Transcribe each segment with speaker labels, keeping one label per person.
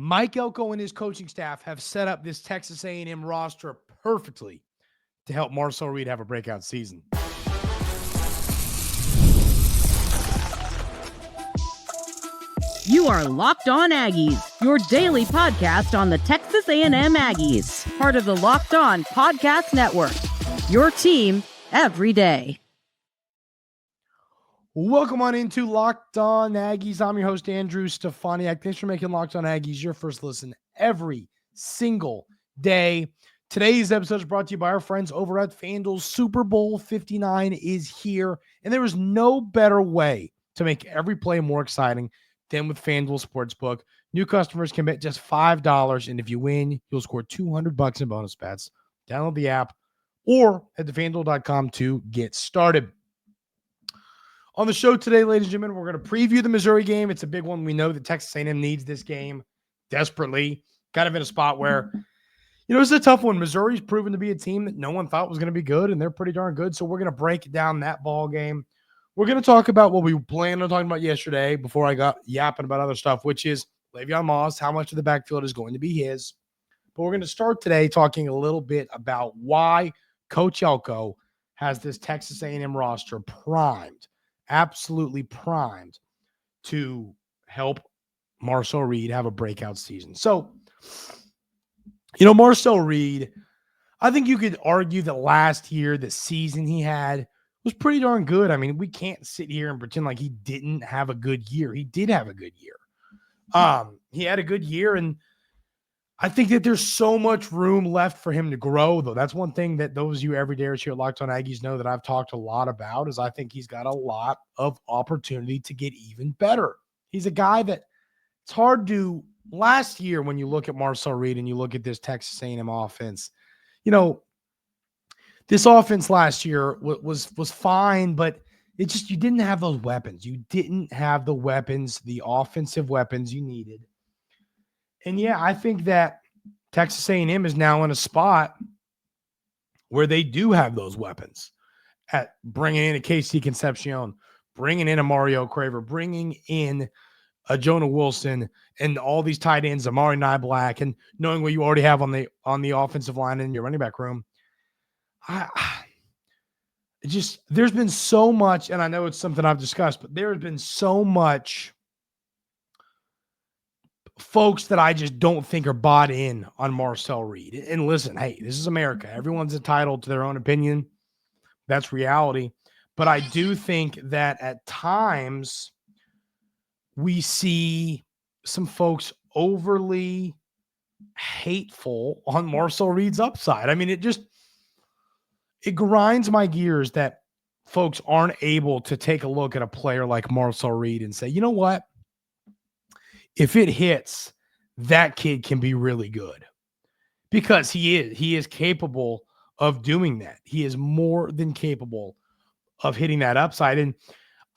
Speaker 1: Mike Elko and his coaching staff have set up this Texas A&M roster perfectly to help Marcel Reed have a breakout season.
Speaker 2: You are Locked On Aggies, your daily podcast on the Texas A&M Aggies, part of the Locked On Podcast Network, your team every day.
Speaker 1: Welcome on into Locked On Aggies. I'm your host, Andrew Stefaniak. Thanks for making Locked On Aggies your first listen every single day. Today's episode is brought to you by our friends over at FanDuel. Super Bowl 59 is here, and there is no better way to make every play more exciting than with FanDuel Sportsbook. New customers can bet just $5, and if you win, you'll score $200 in bonus bets. Download the app or head to FanDuel.com to get started. On the show today, ladies and gentlemen, we're going to preview the Missouri game. It's a big one. We know that Texas A&M needs this game desperately. Kind of in a spot where, it's a tough one. Missouri's proven to be a team that no one thought was going to be good, and they're pretty darn good. So we're going to break down that ball game. We're going to talk about what we planned on talking about yesterday before I got yapping about other stuff, which is Le'Veon Moss, how much of the backfield is going to be his. But we're going to start today talking a little bit about why Coach Elko has this Texas A&M roster primed, absolutely primed to help Marcel Reed have a breakout season. So, Marcel Reed, I think you could argue that last year, the season he had was pretty darn good. I mean, we can't sit here and pretend like he didn't have a good year. He did have a good year. He had a good year, and I think that there's so much room left for him to grow, though. That's one thing that those of you everydayers here at Locked On Aggies know that I've talked a lot about is I think he's got a lot of opportunity to get even better. He's a guy that it's hard to – last year when you look at Marcel Reed and you look at this Texas A&M offense, this offense last year was fine, but it just, you didn't have those weapons. You didn't have the weapons, the offensive weapons you needed. And yeah, I think that Texas A&M is now in a spot where they do have those weapons at bringing in a KC Concepcion, bringing in a Mario Craver, bringing in a Jonah Wilson and all these tight ends, Amari Nyblack, and knowing what you already have on the offensive line in your running back room. There's been so much, and I know it's something I've discussed, but there has been so much folks that I just don't think are bought in on Marcel Reed. And listen, hey, this is America. Everyone's entitled to their own opinion. That's reality. But I do think that at times we see some folks overly hateful on Marcel Reed's upside. I mean, it grinds my gears that folks aren't able to take a look at a player like Marcel Reed and say, you know what? If it hits, that kid can be really good. Because he is capable of doing that. He is more than capable of hitting that upside. And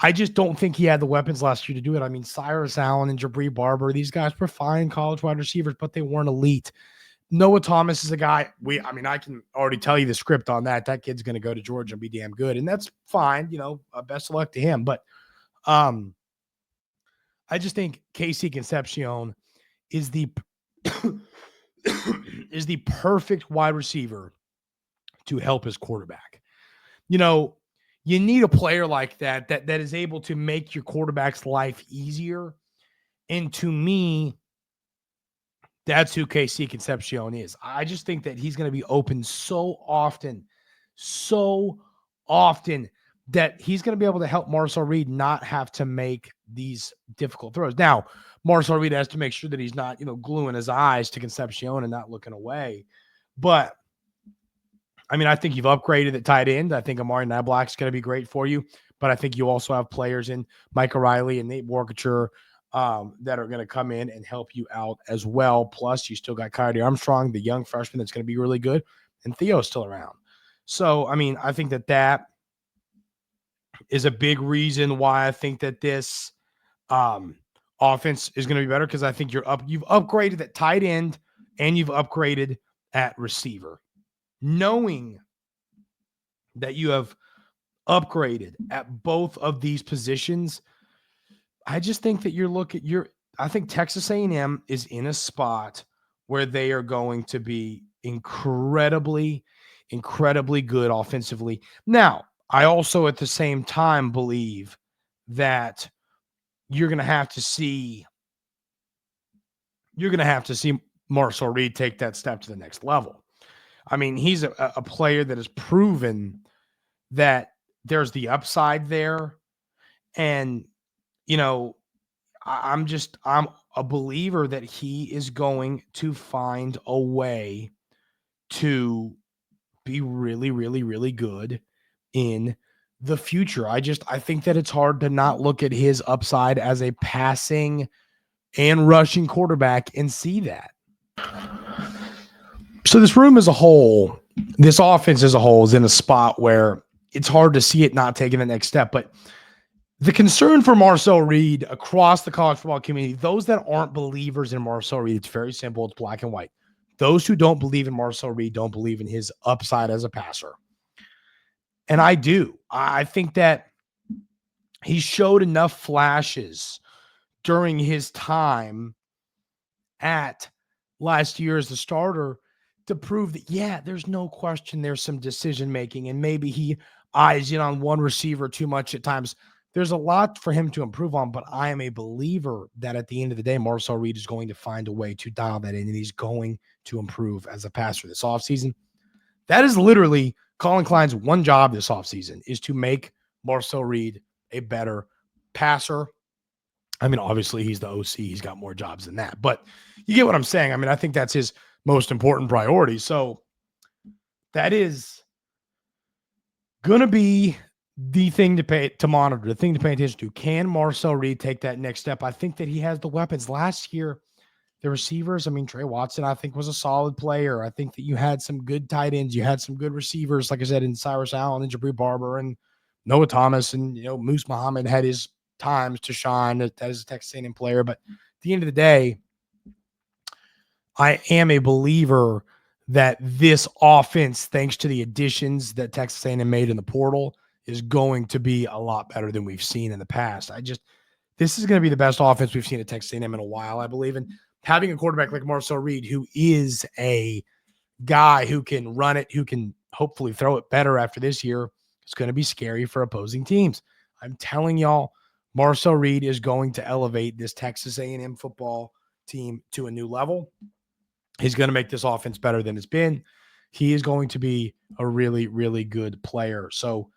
Speaker 1: I just don't think he had the weapons last year to do it. I mean, Cyrus Allen and Jabri Barber, these guys were fine college wide receivers, but they weren't elite. Noah Thomas is a guy, I can already tell you the script on that. That kid's going to go to Georgia and be damn good. And that's fine. Best of luck to him. But I just think KC Concepcion is the perfect wide receiver to help his quarterback. You need a player like that is able to make your quarterback's life easier. And to me, that's who KC Concepcion is. I just think that he's going to be open so often that he's going to be able to help Marcel Reed not have to make these difficult throws. Now, Marcel Reed has to make sure that he's not, gluing his eyes to Concepcion and not looking away. But, I think you've upgraded at tight end. I think Amari Nyblack is going to be great for you. But I think you also have players in Mike O'Reilly and Nate Warkature that are going to come in and help you out as well. Plus, you still got Coyote Armstrong, the young freshman that's going to be really good, and Theo's still around. So, I think that is a big reason why I think that this offense is going to be better, because I think you've upgraded at tight end and you've upgraded at receiver. Knowing that you have upgraded at both of these positions, I just think that Texas A&M is in a spot where they are going to be incredibly, incredibly good offensively. Now, I also at the same time believe that you're going to have to see Marcel Reed take that step to the next level. I mean, he's a player that has proven that there's the upside there. And, I'm a believer that he is going to find a way to be really, really, really good in the future. I think that it's hard to not look at his upside as a passing and rushing quarterback and see that. So this room as a whole, this offense as a whole is in a spot where it's hard to see it not taking the next step. But the concern for Marcel Reed across the college football community, those that aren't believers in Marcel Reed, it's very simple. It's black and white. Those who don't believe in Marcel Reed don't believe in his upside as a passer. And I do. I think that he showed enough flashes during his time at last year as the starter to prove that, yeah, there's no question there's some decision-making, and maybe he eyes in on one receiver too much at times. There's a lot for him to improve on, but I am a believer that at the end of the day, Marcel Reed is going to find a way to dial that in, and he's going to improve as a passer this offseason. That is literally Colin Klein's one job this offseason, is to make Marcel Reed a better passer. I mean, obviously, he's the OC. He's got more jobs than that. But you get what I'm saying. I mean, I think that's his most important priority. So that is going to be the thing to monitor, the thing to pay attention to. Can Marcel Reed take that next step? I think that he has the weapons. Last year, the receivers, I mean, Trey Watson, I think, was a solid player. I think that you had some good tight ends. You had some good receivers, like I said, in Cyrus Allen and Jabri Barber and Noah Thomas, and, Moose Muhammad had his times to shine as a Texas A&M player. But at the end of the day, I am a believer that this offense, thanks to the additions that Texas A&M made in the portal, is going to be a lot better than we've seen in the past. This is going to be the best offense we've seen at Texas A&M in a while, I believe. And having a quarterback like Marcel Reed, who is a guy who can run it, who can hopefully throw it better after this year, it's going to be scary for opposing teams. I'm telling y'all, Marcel Reed is going to elevate this Texas A&M football team to a new level. He's going to make this offense better than it's been. He is going to be a really, really good player. So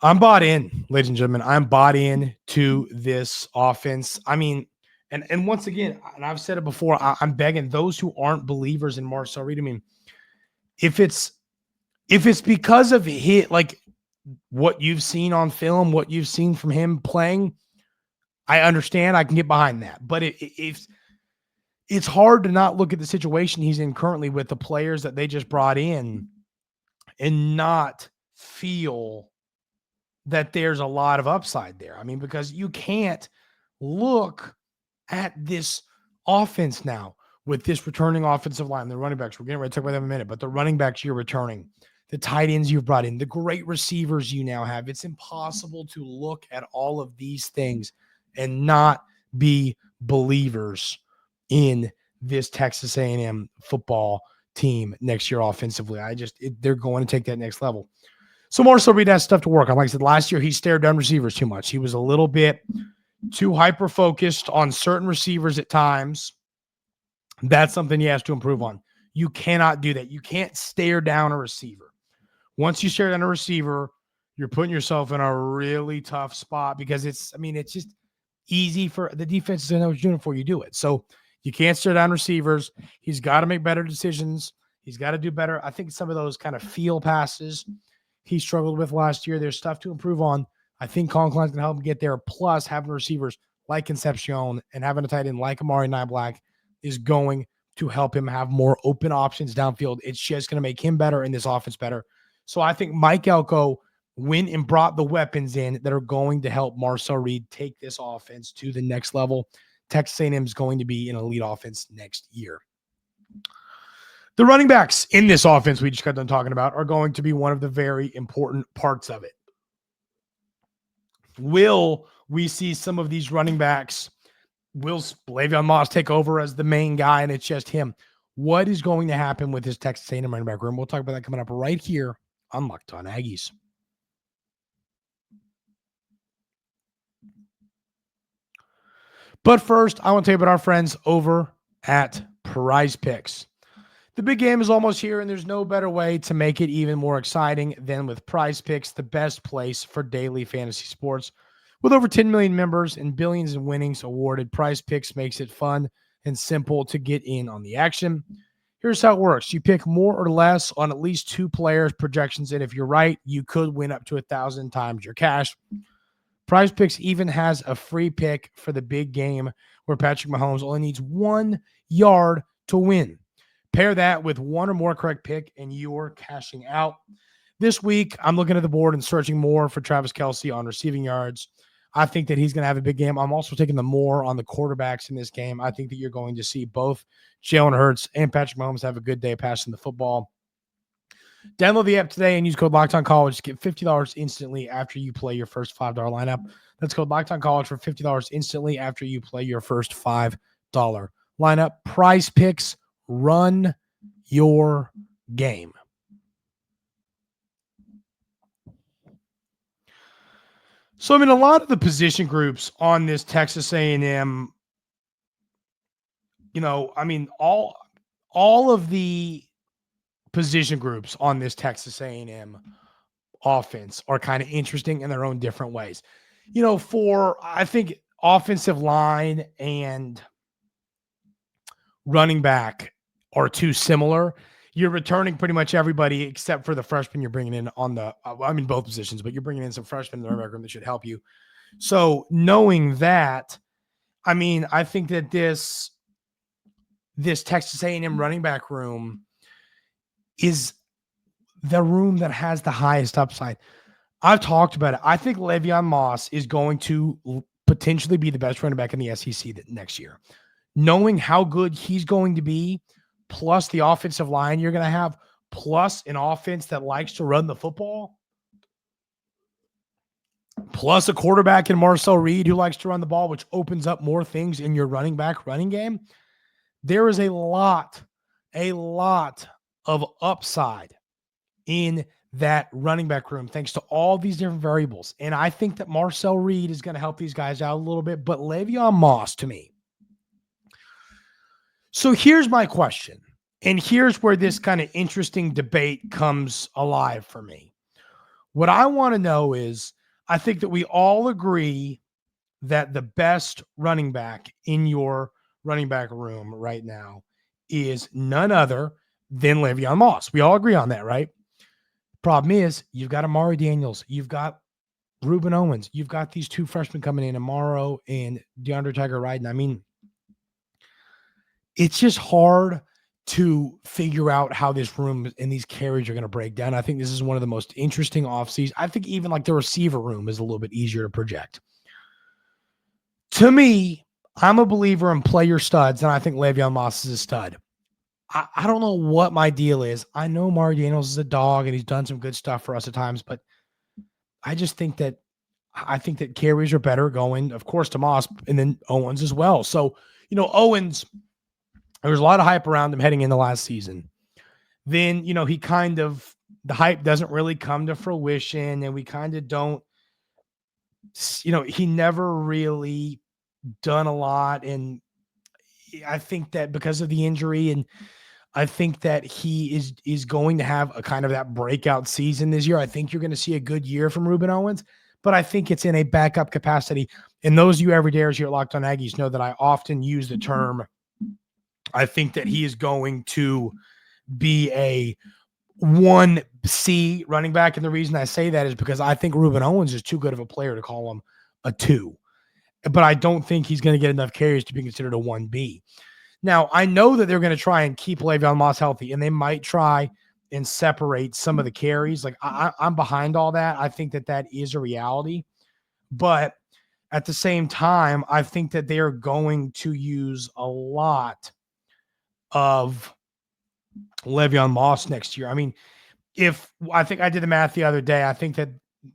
Speaker 1: I'm bought in, ladies and gentlemen. I'm bought in to this offense. I mean, and once again, and I've said it before, I'm begging those who aren't believers in Marcel Reed. I mean, if it's because of like what you've seen on film, what you've seen from him playing, I understand. I can get behind that. But it's hard to not look at the situation he's in currently with the players that they just brought in and not feel that there's a lot of upside there. I mean, because you can't look at this offense now with this returning offensive line, the running backs. We're getting ready to talk about them in a minute, but the running backs you're returning, the tight ends you've brought in, the great receivers you now have. It's impossible to look at all of these things and not be believers in this Texas A&M football team next year offensively. They're going to take that next level. So Marcel Reed has stuff to work on. Like I said, last year he stared down receivers too much. He was a little bit too hyper-focused on certain receivers at times. That's something he has to improve on. You cannot do that. You can't stare down a receiver. Once you stare down a receiver, you're putting yourself in a really tough spot because it's just easy for the defense to know what you're doing before you do it. So you can't stare down receivers. He's got to make better decisions. He's got to do better. I think some of those kind of feel passes he struggled with last year, there's stuff to improve on. I think Colin Klein's going to help him get there. Plus, having receivers like Concepcion and having a tight end like Amari Nyblack is going to help him have more open options downfield. It's just going to make him better and this offense better. So I think Mike Elko went and brought the weapons in that are going to help Marcel Reed take this offense to the next level. Texas A&M is going to be an elite offense next year. The running backs in this offense we just got done talking about are going to be one of the very important parts of it. Will we see some of these running backs will Le'Veon Moss take over as the main guy and it's just him? What is going to happen with his Texas A&M running back room? We'll talk about that coming up right here on Locked On Aggies. But first, I want to tell you about our friends over at Prize Picks. The big game is almost here, and there's no better way to make it even more exciting than with Prize Picks, the best place for daily fantasy sports. With over 10 million members and billions in winnings awarded, Prize Picks makes it fun and simple to get in on the action. Here's how it works. You pick more or less on at least 2 players' projections, and if you're right, you could win up to 1,000 times your cash. Prize Picks even has a free pick for the big game where Patrick Mahomes only needs 1 yard to win. Pair that with 1 or more correct pick, and you're cashing out. This week, I'm looking at the board and searching more for Travis Kelce on receiving yards. I think that he's going to have a big game. I'm also taking the more on the quarterbacks in this game. I think that you're going to see both Jalen Hurts and Patrick Mahomes have a good day passing the football. Download the app today and use code LOCKEDONCollege to get $50 instantly after you play your first $5 lineup. That's code LOCKEDONCollege for $50 instantly after you play your first $5 lineup. Prize Picks, run your game. So, a lot of the position groups on this Texas A&M, all of the position groups on this Texas A&M offense are kind of interesting in their own different ways. I think offensive line and running back are too similar. You're returning pretty much everybody except for the freshman you're bringing in on both positions, but you're bringing in some freshmen in the running back room that should help you. So knowing that, I think that this Texas A&M running back room is the room that has the highest upside. I've talked about it. I think Le'Veon Moss is going to potentially be the best running back in the SEC next year. Knowing how good he's going to be, plus the offensive line you're going to have, plus an offense that likes to run the football, plus a quarterback in Marcel Reed who likes to run the ball, which opens up more things in your running game. There is a lot of upside in that running back room thanks to all these different variables. And I think that Marcel Reed is going to help these guys out a little bit, but Le'Veon Moss to me. So here's my question, and here's where this kind of interesting debate comes alive for me. What I want to know is, I think that we all agree that the best running back in your running back room right now is none other than Le'Veon Moss. We all agree on that, right? Problem is, you've got Amari Daniels, you've got Ruben Owens, you've got these 2 freshmen coming in, Amaro and DeAndre Tiger Ryden. It's just hard to figure out how this room and these carries are going to break down. I think this is one of the most interesting offseasons. I think even like the receiver room is a little bit easier to project. To me, I'm a believer in player studs, and I think Le'Veon Moss is a stud. I don't know what my deal is. I know Amari Daniels is a dog, and he's done some good stuff for us at times, but I just think that carries are better going, of course, to Moss and then Owens as well. So, Owens, there was a lot of hype around him heading into last season. Then, the hype doesn't really come to fruition, and we kind of don't, he never really done a lot. And I think that because of the injury, and I think that he is going to have a kind of that breakout season this year. I think you're going to see a good year from Ruben Owens, but I think it's in a backup capacity. And those of you everydayers here at Locked On Aggies know that I often use the term, I think that he is going to be a 1C running back. And the reason I say that is because I think Ruben Owens is too good of a player to call him a 2. But I don't think he's going to get enough carries to be considered a 1B. Now, I know that they're going to try and keep Le'Veon Moss healthy, and they might try and separate some of the carries. Like, I'm behind all that. I think that is a reality. But at the same time, I think that they are going to use a lot of Le'Veon Moss next year. I think I did the math the other day. I think that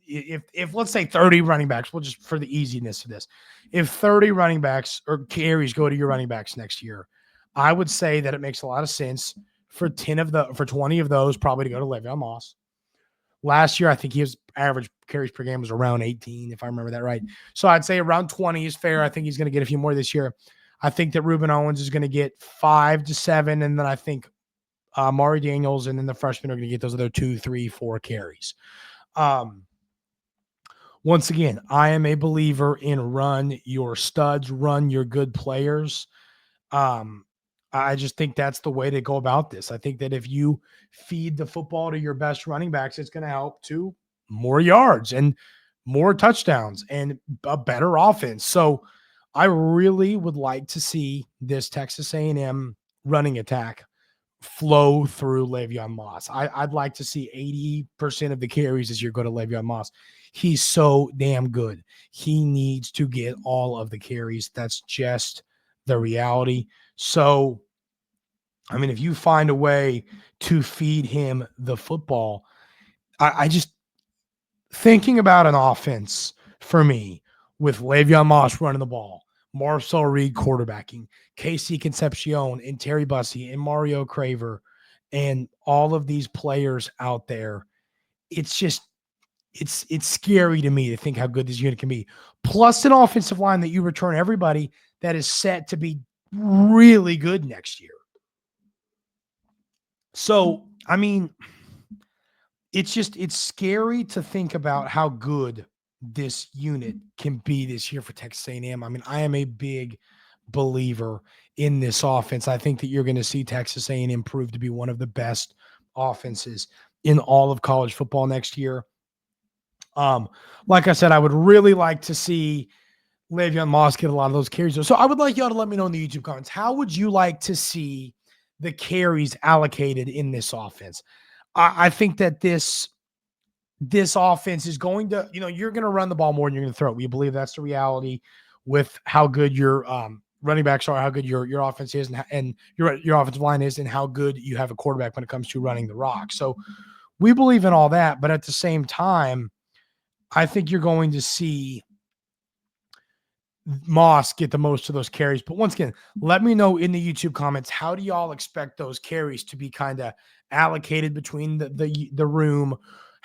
Speaker 1: if let's say 30 running backs, we'll just for the easiness of this, if 30 running backs or carries go to your running backs next year, I would say that it makes a lot of sense for 20 of those probably to go to Le'Veon Moss. Last year, I think his average carries per game was around 18, if I remember that right. So I'd say around 20 is fair. I think he's going to get a few more this year. I think that Reuben Owens is going to get 5 to 7, and then I think Maury Daniels and then the freshmen are going to get those other 2, 3, 4 carries. Once again, I am a believer in run your studs, run your good players. I just think that's the way to go about this. I think that if you feed the football to your best running backs, it's going to help to more yards and more touchdowns and a better offense. So I really would like to see this Texas A&M running attack flow through Le'Veon Moss. I'd like to see 80% of the carries this year go to Le'Veon Moss. He's so damn good. He needs to get all of the carries. That's just the reality. So, I mean, if you find a way to feed him the football, I just thinking about an offense for me with Le'Veon Moss running the ball, Marcel Reed quarterbacking, Casey Concepcion and Terry Bussey and Mario Craver and all of these players out there. It's just, it's scary to me to think how good this unit can be. Plus an offensive line that you return everybody that is set to be really good next year. So, I mean, it's scary to think about how good this unit can be this year for Texas A&M. I mean, I am a big believer in this offense. I think that you're going to see Texas A&M prove to be one of the best offenses in all of college football next year. Like I said, I would really like to see Le'Veon Moss get a lot of those carries. So I would like y'all to let me know in the YouTube comments, how would you like to see the carries allocated in this offense? I think that this offense is going to, you're going to run the ball more than you're going to throw it. We believe that's the reality with how good your running backs are, how good your offense is, and your offensive line is, and how good you have a quarterback when it comes to running the rock. So we believe in all that, but at the same time, I think you're going to see Moss get the most of those carries. But once again, let me know in the YouTube comments, how do y'all expect those carries to be kind of allocated between the room?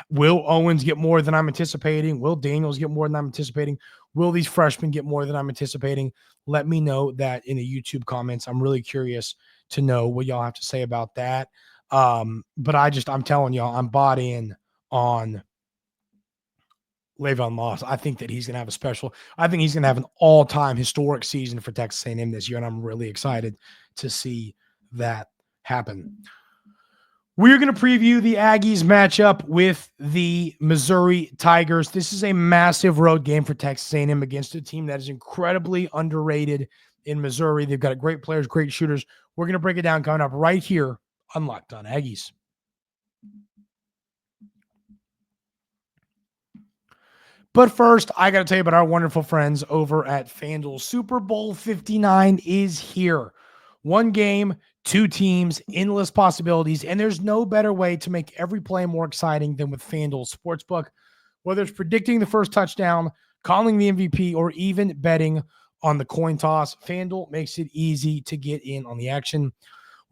Speaker 1: Will Owens get more than I'm anticipating? Will Daniels get more than I'm anticipating? Will these freshmen get more than I'm anticipating? Let me know that in the YouTube comments. I'm really curious to know what y'all have to say about that. But I'm telling y'all, I'm bought in on Le'Veon Moss. I think that he's going to have I think he's going to have an all-time historic season for Texas A&M this year, and I'm really excited to see that happen. We're going to preview the Aggies matchup with the Missouri Tigers. This is a massive road game for Texas A&M against a team that is incredibly underrated in Missouri. They've got great players, great shooters. We're going to break it down coming up right here on Locked On Aggies. But first, I got to tell you about our wonderful friends over at FanDuel. Super Bowl 59 is here. One game, two teams, endless possibilities, and there's no better way to make every play more exciting than with FanDuel Sportsbook. Whether it's predicting the first touchdown, calling the MVP, or even betting on the coin toss, FanDuel makes it easy to get in on the action.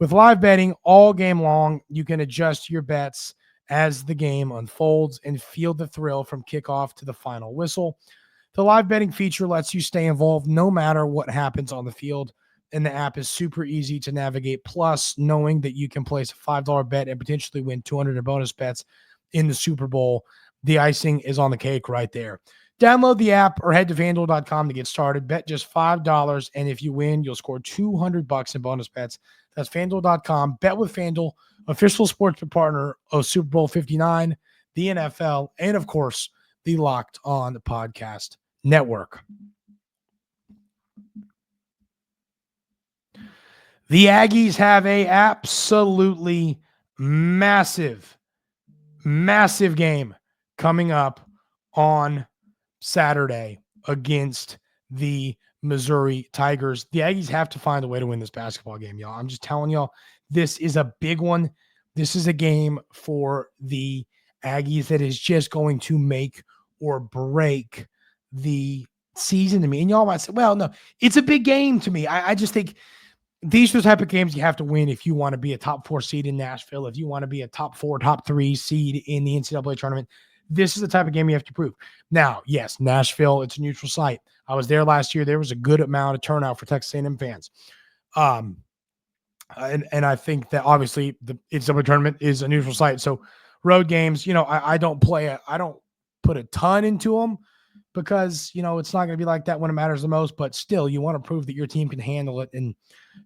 Speaker 1: With live betting all game long, you can adjust your bets as the game unfolds and feel the thrill from kickoff to the final whistle. The live betting feature lets you stay involved no matter what happens on the field, and the app is super easy to navigate. Plus, knowing that you can place a $5 bet and potentially win 200 in bonus bets in the Super Bowl, the icing is on the cake right there. Download the app or head to FanDuel.com to get started. Bet just $5, and if you win, you'll score $200 in bonus bets. That's FanDuel.com. Bet with FanDuel, official sports partner of Super Bowl 59, the NFL, and of course, the Locked On Podcast Network. The Aggies have a absolutely massive game coming up on Saturday against the Missouri Tigers. The Aggies have to find a way to win this basketball game, y'all. I'm just telling y'all, this is a big one. This is a game for the Aggies that is just going to make or break the season to me. And y'all might say, well, no, it's a big game to me. I just think these are the type of games you have to win if you want to be a top 4 seed in Nashville, if you want to be a top 4, top 3 seed in the NCAA tournament. This is the type of game you have to prove. Now, yes, Nashville, it's a neutral site. I was there last year. There was a good amount of turnout for Texas A&M fans. And I think that obviously the NCAA tournament is a neutral site. So road games, I don't put a ton into them because, it's not going to be like that when it matters the most, but still you want to prove that your team can handle it and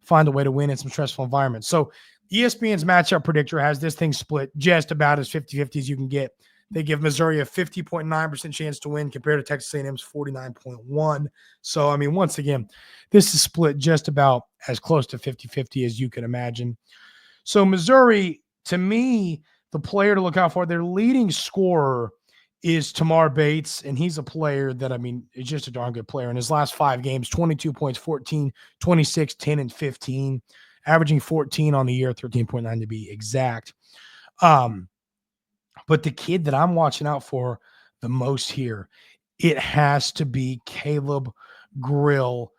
Speaker 1: find a way to win in some stressful environments. So ESPN's matchup predictor has this thing split just about as 50-50 as you can get. They give Missouri a 50.9% chance to win compared to Texas A&M's 49.1%. So, I mean, once again, this is split just about as close to 50-50 as you can imagine. So Missouri, to me, the player to look out for, their leading scorer is Tamar Bates, and he's a player that, is just a darn good player. In his last 5 games, 22 points, 14, 26, 10, and 15, averaging 14 on the year, 13.9 to be exact. But the kid that I'm watching out for the most here, it has to be Caleb Grill.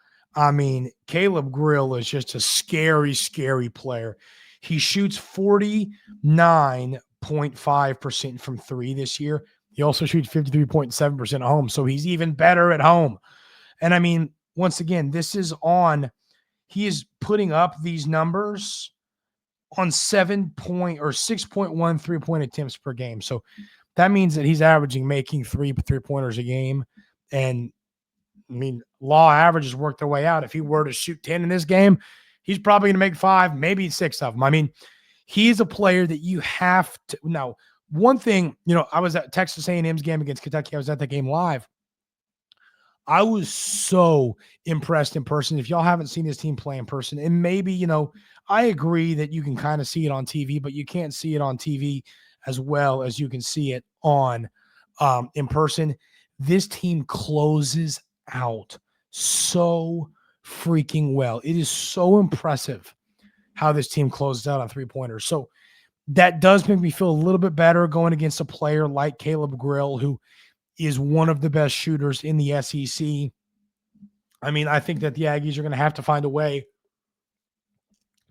Speaker 1: Caleb Grill is just a scary, scary player. He shoots 49.5% from 3 this year. He also shoots 53.7% at home, so he's even better at home. And once again, he is putting up these numbers on 6.1 3-point attempts per game. So that means that he's making 3 3-pointers a game. And law averages work their way out. If he were to shoot 10 in this game, he's probably going to make 5, maybe 6 of them. He's a player that you have to. Now, one thing, I was at Texas A&M's game against Kentucky. I was at that game live. I was so impressed in person. If y'all haven't seen this team play in person, and maybe, I agree that you can kind of see it on TV, but you can't see it on TV as well as you can see it on in person. This team closes out so freaking well. It is so impressive how this team closes out on 3-pointers. So that does make me feel a little bit better going against a player like Caleb Grill, who is one of the best shooters in the SEC. I think that the Aggies are going to have to find a way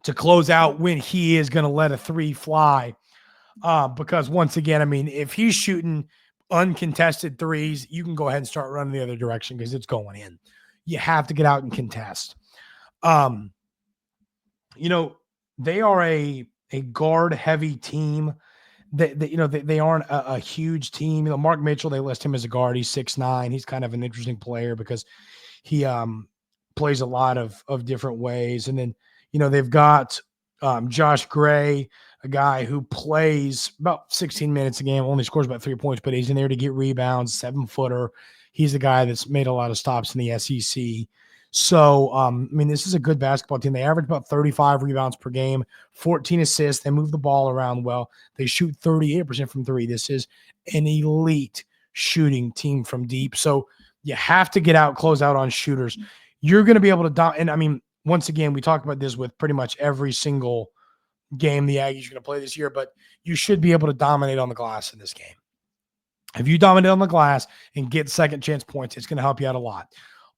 Speaker 1: to close out when he is going to let a 3 fly. Because once again, if he's shooting uncontested 3s, you can go ahead and start running the other direction because it's going in. You have to get out and contest. They are a guard-heavy team. They aren't a huge team. Mark Mitchell, they list him as a guard. He's 6'9". He's kind of an interesting player because he plays a lot of different ways. And then, they've got Josh Gray, a guy who plays about 16 minutes a game, only scores about 3 points, but he's in there to get rebounds, 7-footer. He's the guy that's made a lot of stops in the SEC. So, this is a good basketball team. They average about 35 rebounds per game, 14 assists. They move the ball around well. They shoot 38% from 3. This is an elite shooting team from deep. So you have to get out, close out on shooters. You're going to be able to and once again, we talked about this with pretty much every single game the Aggies are going to play this year, but you should be able to dominate on the glass in this game. If you dominate on the glass and get second chance points, it's going to help you out a lot.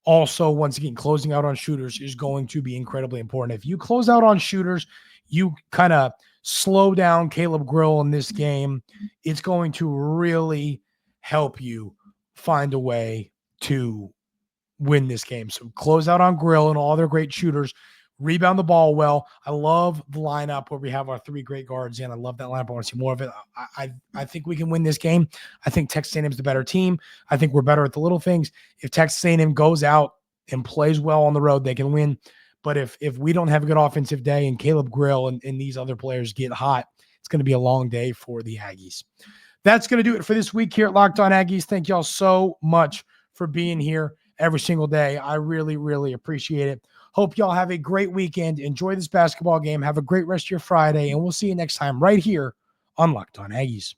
Speaker 1: Also, once again, closing out on shooters is going to be incredibly important. If you close out on shooters, you kind of slow down Caleb Grill in this game. It's going to really help you find a way to win this game. So close out on Grill and all their great shooters. Rebound the ball well. I love the lineup where we have our 3 great guards in. I love that lineup. I want to see more of it. I think we can win this game. I think Texas A&M is the better team. I think we're better at the little things. If Texas A&M goes out and plays well on the road, they can win. But if we don't have a good offensive day and Caleb Grill and these other players get hot, it's going to be a long day for the Aggies. That's going to do it for this week here at Locked On Aggies. Thank y'all so much for being here every single day. I really, really appreciate it. Hope y'all have a great weekend. Enjoy this basketball game. Have a great rest of your Friday, and we'll see you next time right here on Locked On Aggies.